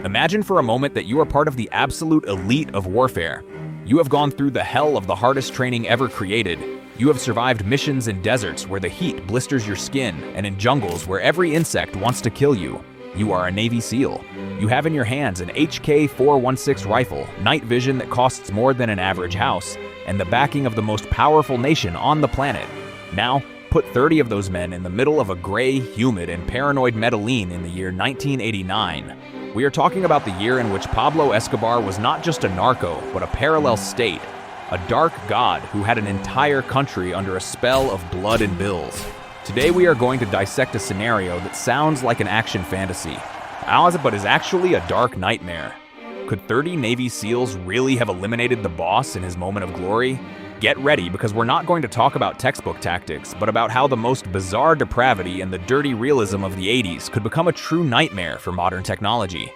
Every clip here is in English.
Imagine for a moment that you are part of the absolute elite of warfare. You have gone through the hell of the hardest training ever created. You have survived missions in deserts where the heat blisters your skin and in jungles where every insect wants to kill you. You are a Navy SEAL. You have in your hands an HK-416 rifle, night vision that costs more than an average house, and the backing of the most powerful nation on the planet. Now, put 30 of those men in the middle of a gray, humid, and paranoid Medellin in the year 1989. We are talking about the year in which Pablo Escobar was not just a narco, but a parallel state, a dark god who had an entire country under a spell of blood and bills. Today we are going to dissect a scenario that sounds like an action fantasy, but is actually a dark nightmare. Could 30 Navy SEALs really have eliminated the boss in his moment of glory? Get ready, because we're not going to talk about textbook tactics, but about how the most bizarre depravity and the dirty realism of the 80s could become a true nightmare for modern technology.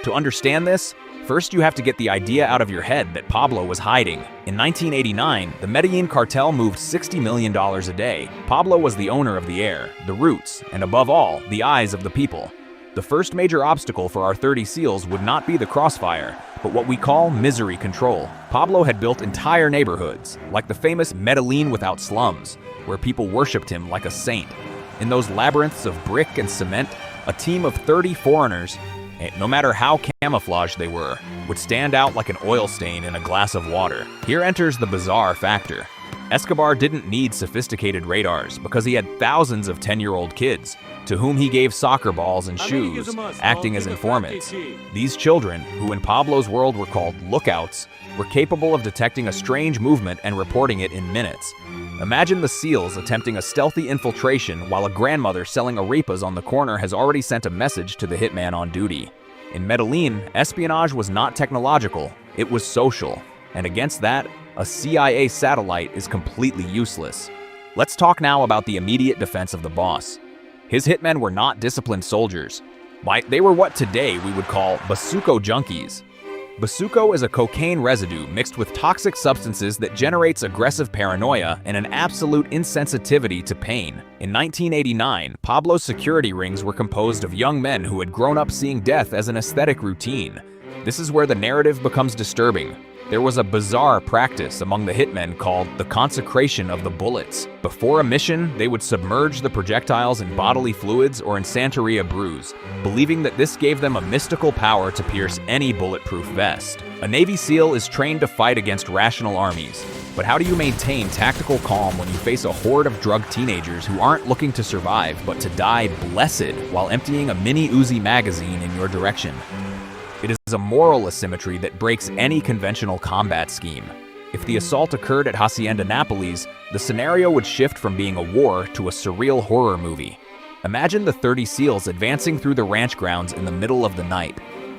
To understand this, first you have to get the idea out of your head that Pablo was hiding. In 1989, the Medellin Cartel moved $60 million a day. Pablo was the owner of the air, the roots, and above all, the eyes of the people. The first major obstacle for our 30 SEALs would not be the crossfire, but what we call misery control. Pablo had built entire neighborhoods, like the famous Medellin without slums, where people worshipped him like a saint. In those labyrinths of brick and cement, a team of 30 foreigners, no matter how camouflaged they were, would stand out like an oil stain in a glass of water. Here enters the bizarre factor. Escobar didn't need sophisticated radars because he had thousands of 10-year-old kids, to whom he gave soccer balls and shoes, acting as informants. These children, who in Pablo's world were called lookouts, were capable of detecting a strange movement and reporting it in minutes. Imagine the SEALs attempting a stealthy infiltration while a grandmother selling arepas on the corner has already sent a message to the hitman on duty. In Medellin, espionage was not technological, it was social, and against that, a CIA satellite is completely useless. Let's talk now about the immediate defense of the boss. His hitmen were not disciplined soldiers. They were what today we would call basuco junkies. Basuco is a cocaine residue mixed with toxic substances that generates aggressive paranoia and an absolute insensitivity to pain. In 1989, Pablo's security rings were composed of young men who had grown up seeing death as an aesthetic routine. This is where the narrative becomes disturbing. There was a bizarre practice among the hitmen called the consecration of the bullets. Before a mission, they would submerge the projectiles in bodily fluids or in Santeria brews, believing that this gave them a mystical power to pierce any bulletproof vest. A Navy SEAL is trained to fight against rational armies, but how do you maintain tactical calm when you face a horde of drug teenagers who aren't looking to survive but to die blessed while emptying a mini Uzi magazine in your direction? It is a moral asymmetry that breaks any conventional combat scheme. If the assault occurred at Hacienda Nápoles, the scenario would shift from being a war to a surreal horror movie. Imagine the 30 SEALs advancing through the ranch grounds in the middle of the night.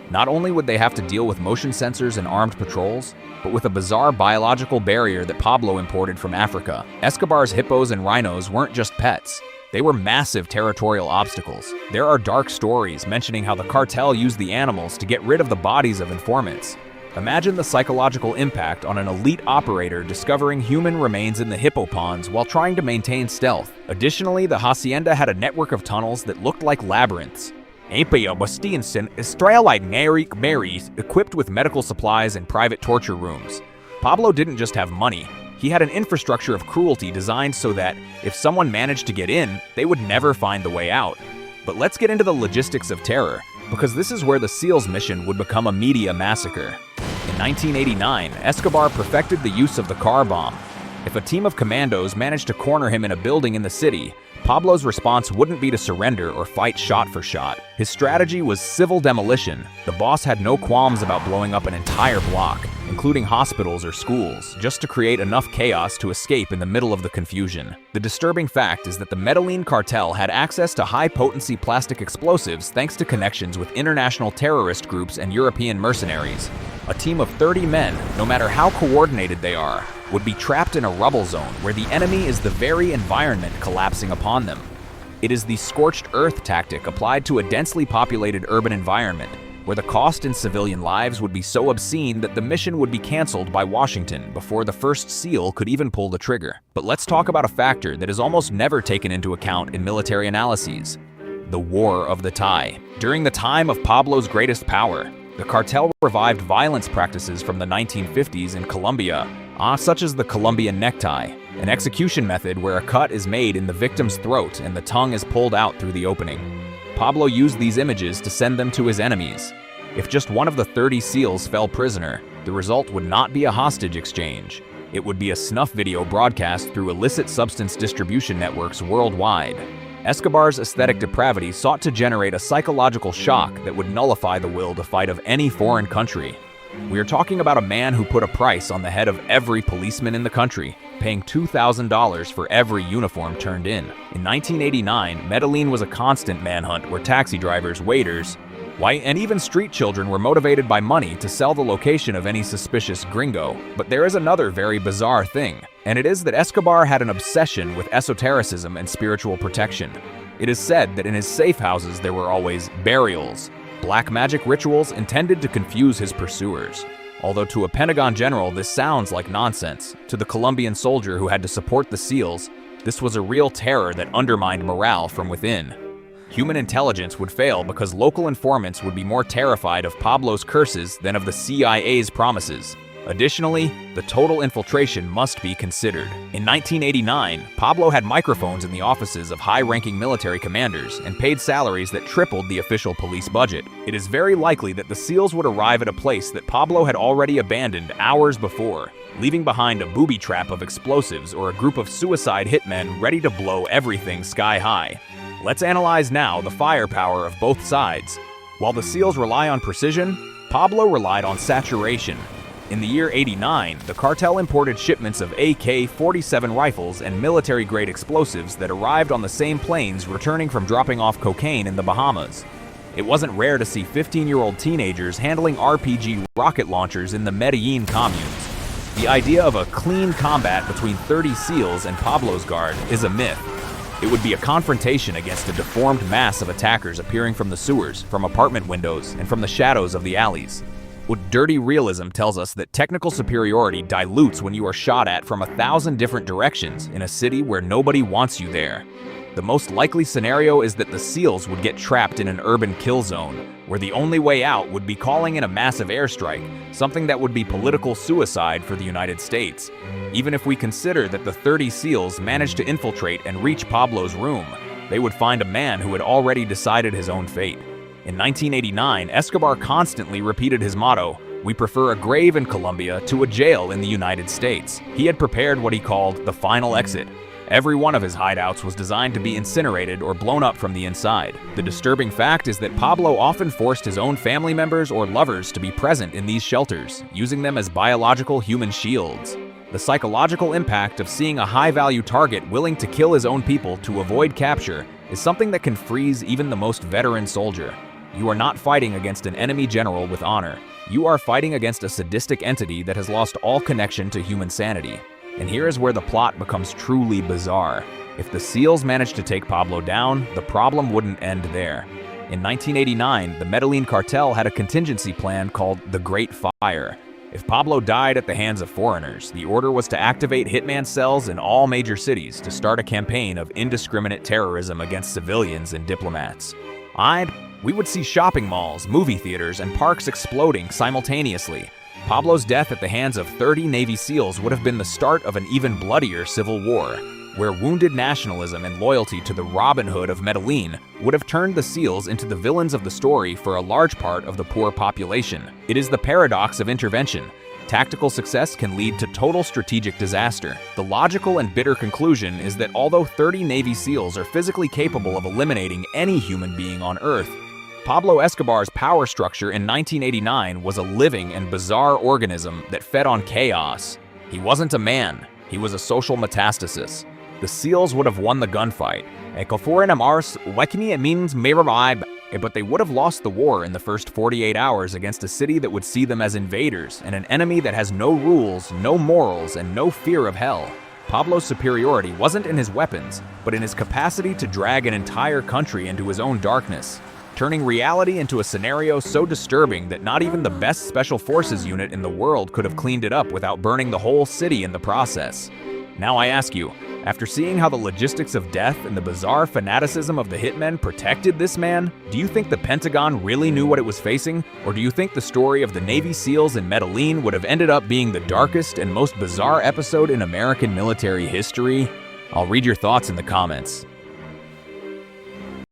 Not only would they have to deal with motion sensors and armed patrols, but with a bizarre biological barrier that Pablo imported from Africa. Escobar's hippos and rhinos weren't just pets. They were massive territorial obstacles. There are dark stories mentioning how the cartel used the animals to get rid of the bodies of informants. Imagine the psychological impact on an elite operator discovering human remains in the hippo ponds while trying to maintain stealth. Additionally, the hacienda had a network of tunnels that looked like labyrinths. Equipped with medical supplies and private torture rooms. Pablo didn't just have money. He had an infrastructure of cruelty designed so that, if someone managed to get in, they would never find the way out. But let's get into the logistics of terror, because this is where the SEALs mission would become a media massacre. In 1989, Escobar perfected the use of the car bomb. If a team of commandos managed to corner him in a building in the city, Pablo's response wouldn't be to surrender or fight shot for shot. His strategy was civil demolition. The boss had no qualms about blowing up an entire block, including hospitals or schools, just to create enough chaos to escape in the middle of the confusion. The disturbing fact is that the Medellin Cartel had access to high-potency plastic explosives thanks to connections with international terrorist groups and European mercenaries. A team of 30 men, no matter how coordinated they are, would be trapped in a rubble zone where the enemy is the very environment collapsing upon them. It is the scorched earth tactic applied to a densely populated urban environment, where the cost in civilian lives would be so obscene that the mission would be canceled by Washington before the first SEAL could even pull the trigger. But let's talk about a factor that is almost never taken into account in military analyses: the War of the Tie. During the time of Pablo's greatest power, the cartel revived violence practices from the 1950s in Colombia, such as the Colombian necktie, an execution method where a cut is made in the victim's throat and the tongue is pulled out through the opening. Pablo used these images to send them to his enemies. If just one of the 30 SEALs fell prisoner, the result would not be a hostage exchange. It would be a snuff video broadcast through illicit substance distribution networks worldwide. Escobar's aesthetic depravity sought to generate a psychological shock that would nullify the will to fight of any foreign country. We are talking about a man who put a price on the head of every policeman in the country, paying $2,000 for every uniform turned in. In 1989, Medellin was a constant manhunt where taxi drivers, waiters, white, and even street children were motivated by money to sell the location of any suspicious gringo. But there is another very bizarre thing, and it is that Escobar had an obsession with esotericism and spiritual protection. It is said that in his safe houses there were always burials, black magic rituals intended to confuse his pursuers. Although to a Pentagon general this sounds like nonsense, to the Colombian soldier who had to support the SEALs, this was a real terror that undermined morale from within. Human intelligence would fail because local informants would be more terrified of Pablo's curses than of the CIA's promises. Additionally, the total infiltration must be considered. In 1989, Pablo had microphones in the offices of high-ranking military commanders and paid salaries that tripled the official police budget. It is very likely that the SEALs would arrive at a place that Pablo had already abandoned hours before, leaving behind a booby trap of explosives or a group of suicide hitmen ready to blow everything sky high. Let's analyze now the firepower of both sides. While the SEALs rely on precision, Pablo relied on saturation. In the year '89, the cartel imported shipments of AK-47 rifles and military-grade explosives that arrived on the same planes returning from dropping off cocaine in the Bahamas. It wasn't rare to see 15-year-old teenagers handling RPG rocket launchers in the Medellin communes. The idea of a clean combat between 30 SEALs and Pablo's guard is a myth. It would be a confrontation against a deformed mass of attackers appearing from the sewers, from apartment windows, and from the shadows of the alleys. What dirty realism tells us that technical superiority dilutes when you are shot at from 1,000 different directions in a city where nobody wants you there. The most likely scenario is that the SEALs would get trapped in an urban kill zone, where the only way out would be calling in a massive airstrike, something that would be political suicide for the United States. Even if we consider that the 30 SEALs managed to infiltrate and reach Pablo's room, they would find a man who had already decided his own fate. In 1989, Escobar constantly repeated his motto, "We prefer a grave in Colombia to a jail in the United States." He had prepared what he called the final exit. Every one of his hideouts was designed to be incinerated or blown up from the inside. The disturbing fact is that Pablo often forced his own family members or lovers to be present in these shelters, using them as biological human shields. The psychological impact of seeing a high-value target willing to kill his own people to avoid capture is something that can freeze even the most veteran soldier. You are not fighting against an enemy general with honor. You are fighting against a sadistic entity that has lost all connection to human sanity. And here is where the plot becomes truly bizarre. If the SEALs managed to take Pablo down, the problem wouldn't end there. In 1989, the Medellin Cartel had a contingency plan called the Great Fire. If Pablo died at the hands of foreigners, the order was to activate hitman cells in all major cities to start a campaign of indiscriminate terrorism against civilians and diplomats. We would see shopping malls, movie theaters, and parks exploding simultaneously. Pablo's death at the hands of 30 Navy SEALs would have been the start of an even bloodier civil war, where wounded nationalism and loyalty to the Robin Hood of Medellin would have turned the SEALs into the villains of the story for a large part of the poor population. It is the paradox of intervention. Tactical success can lead to total strategic disaster. The logical and bitter conclusion is that although 30 Navy SEALs are physically capable of eliminating any human being on Earth, Pablo Escobar's power structure in 1989 was a living and bizarre organism that fed on chaos. He wasn't a man, he was a social metastasis. The SEALs would have won the gunfight, but they would have lost the war in the first 48 hours against a city that would see them as invaders and an enemy that has no rules, no morals, and no fear of hell. Pablo's superiority wasn't in his weapons, but in his capacity to drag an entire country into his own darkness, turning reality into a scenario so disturbing that not even the best special forces unit in the world could have cleaned it up without burning the whole city in the process. Now I ask you, after seeing how the logistics of death and the bizarre fanaticism of the hitmen protected this man, do you think the Pentagon really knew what it was facing? Or do you think the story of the Navy SEALs in Medellin would have ended up being the darkest and most bizarre episode in American military history? I'll read your thoughts in the comments.